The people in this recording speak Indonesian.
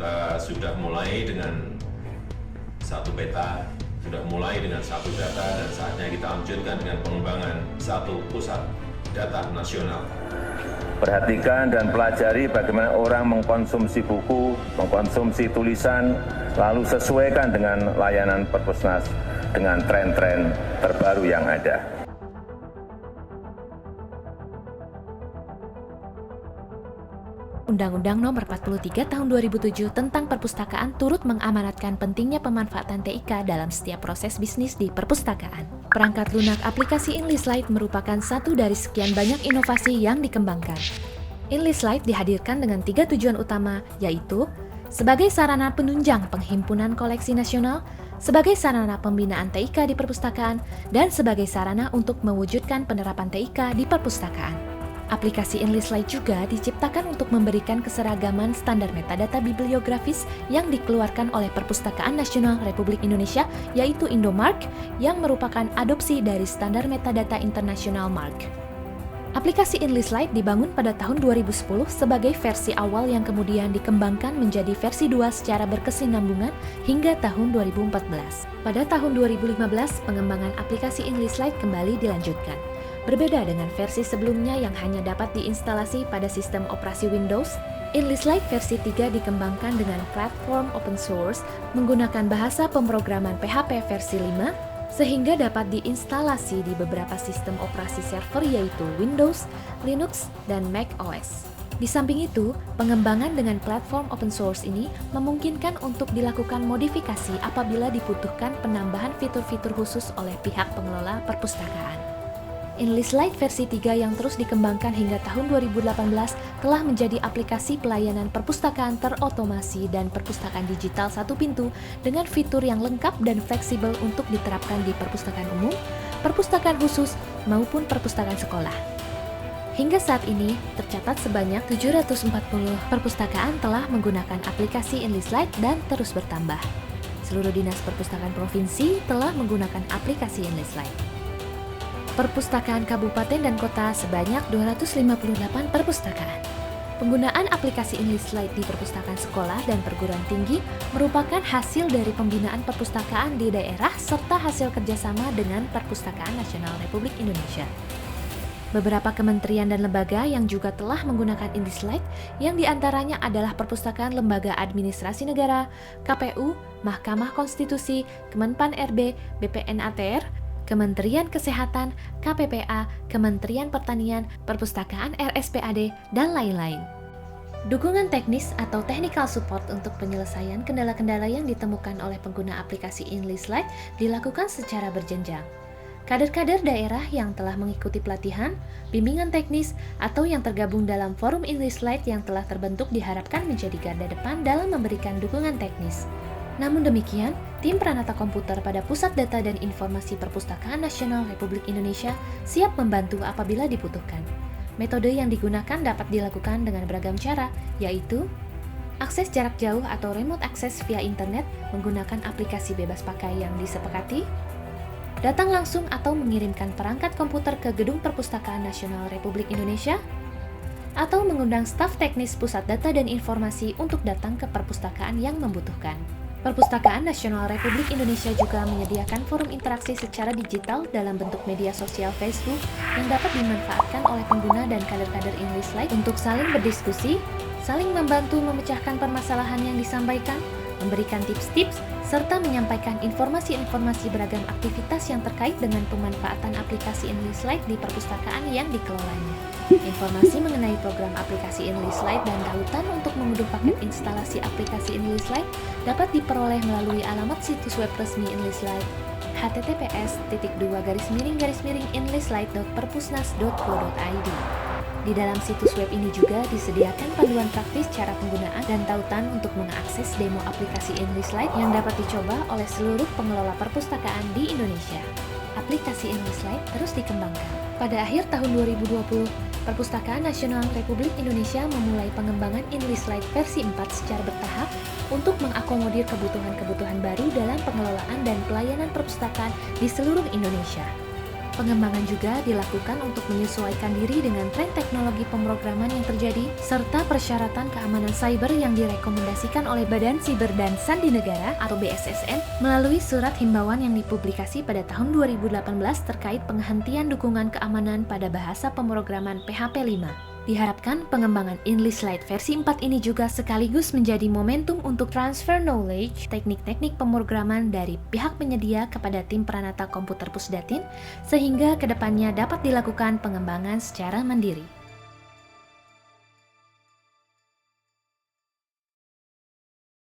Kita sudah mulai dengan satu peta, sudah mulai dengan satu data, dan saatnya kita lanjutkan dengan pengembangan satu pusat data nasional. Perhatikan dan pelajari bagaimana orang mengkonsumsi buku, mengkonsumsi tulisan, lalu sesuaikan dengan layanan Perpusnas dengan tren-tren terbaru yang ada. Undang-Undang Nomor 43 Tahun 2007 tentang Perpustakaan turut mengamanatkan pentingnya pemanfaatan TIK dalam setiap proses bisnis di perpustakaan. Perangkat lunak aplikasi InListLite merupakan satu dari sekian banyak inovasi yang dikembangkan. InListLite dihadirkan dengan 3 tujuan utama, yaitu sebagai sarana penunjang penghimpunan koleksi nasional, sebagai sarana pembinaan TIK di perpustakaan, dan sebagai sarana untuk mewujudkan penerapan TIK di perpustakaan. Aplikasi InListLite juga diciptakan untuk memberikan keseragaman standar metadata bibliografis yang dikeluarkan oleh Perpustakaan Nasional Republik Indonesia, yaitu Indomark, yang merupakan adopsi dari standar metadata internasional MARC. Aplikasi InListLite dibangun pada tahun 2010 sebagai versi awal yang kemudian dikembangkan menjadi versi 2 secara berkesinambungan hingga tahun 2014. Pada tahun 2015, pengembangan aplikasi InListLite kembali dilanjutkan. Berbeda dengan versi sebelumnya yang hanya dapat diinstalasi pada sistem operasi Windows, InListLite versi 3 dikembangkan dengan platform open source menggunakan bahasa pemrograman PHP versi 5, sehingga dapat diinstalasi di beberapa sistem operasi server yaitu Windows, Linux, dan Mac OS. Di samping itu, pengembangan dengan platform open source ini memungkinkan untuk dilakukan modifikasi apabila dibutuhkan penambahan fitur-fitur khusus oleh pihak pengelola perpustakaan. InListLite versi 3 yang terus dikembangkan hingga tahun 2018 telah menjadi aplikasi pelayanan perpustakaan terotomasi dan perpustakaan digital satu pintu dengan fitur yang lengkap dan fleksibel untuk diterapkan di perpustakaan umum, perpustakaan khusus, maupun perpustakaan sekolah. Hingga saat ini, tercatat sebanyak 740 perpustakaan telah menggunakan aplikasi InListLite dan terus bertambah. Seluruh dinas perpustakaan provinsi telah menggunakan aplikasi InListLite. Perpustakaan kabupaten dan kota sebanyak 258 perpustakaan. Penggunaan aplikasi InListLite di perpustakaan sekolah dan perguruan tinggi merupakan hasil dari pembinaan perpustakaan di daerah serta hasil kerjasama dengan Perpustakaan Nasional Republik Indonesia. Beberapa kementerian dan lembaga yang juga telah menggunakan InListLite yang diantaranya adalah Perpustakaan Lembaga Administrasi Negara, KPU, Mahkamah Konstitusi, Kemenpan RB, BPN ATR, Kementerian Kesehatan, KPPA, Kementerian Pertanian, Perpustakaan RSPAD, dan lain-lain. Dukungan teknis atau technical support untuk penyelesaian kendala-kendala yang ditemukan oleh pengguna aplikasi InListLite dilakukan secara berjenjang. Kader-kader daerah yang telah mengikuti pelatihan, bimbingan teknis, atau yang tergabung dalam forum InListLite yang telah terbentuk diharapkan menjadi garda depan dalam memberikan dukungan teknis. Namun demikian, tim Pranata Komputer pada Pusat Data dan Informasi Perpustakaan Nasional Republik Indonesia siap membantu apabila dibutuhkan. Metode yang digunakan dapat dilakukan dengan beragam cara, yaitu akses jarak jauh atau remote access via internet menggunakan aplikasi bebas pakai yang disepakati, datang langsung atau mengirimkan perangkat komputer ke Gedung Perpustakaan Nasional Republik Indonesia, atau mengundang staf teknis Pusat Data dan Informasi untuk datang ke perpustakaan yang membutuhkan. Perpustakaan Nasional Republik Indonesia juga menyediakan forum interaksi secara digital dalam bentuk media sosial Facebook yang dapat dimanfaatkan oleh pengguna dan kader-kader InListLite untuk saling berdiskusi, saling membantu memecahkan permasalahan yang disampaikan, memberikan tips-tips, serta menyampaikan informasi-informasi beragam aktivitas yang terkait dengan pemanfaatan aplikasi InListLite di perpustakaan yang dikelolanya. Informasi mengenai program aplikasi InListLite dan tautan untuk mengunduh paket instalasi aplikasi InListLite dapat diperoleh melalui alamat situs web resmi InListLite https://inlistlite.perpusnas.go.id. Di dalam situs web ini juga disediakan panduan praktis cara penggunaan dan tautan untuk mengakses demo aplikasi InListLite yang dapat dicoba oleh seluruh pengelola perpustakaan di Indonesia. Aplikasi InListLite terus dikembangkan. Pada akhir tahun 2020, Perpustakaan Nasional Republik Indonesia memulai pengembangan InListLite versi 4 secara bertahap untuk mengakomodir kebutuhan-kebutuhan baru dalam pengelolaan dan pelayanan perpustakaan di seluruh Indonesia. Pengembangan juga dilakukan untuk menyesuaikan diri dengan tren teknologi pemrograman yang terjadi, serta persyaratan keamanan cyber yang direkomendasikan oleh Badan Siber dan Sandi Negara atau BSSN melalui surat himbauan yang dipublikasi pada tahun 2018 terkait penghentian dukungan keamanan pada bahasa pemrograman PHP 5. Diharapkan pengembangan English Lite versi 4 ini juga sekaligus menjadi momentum untuk transfer knowledge teknik-teknik pemrograman dari pihak penyedia kepada tim Pranata Komputer Pusdatin, sehingga kedepannya dapat dilakukan pengembangan secara mandiri.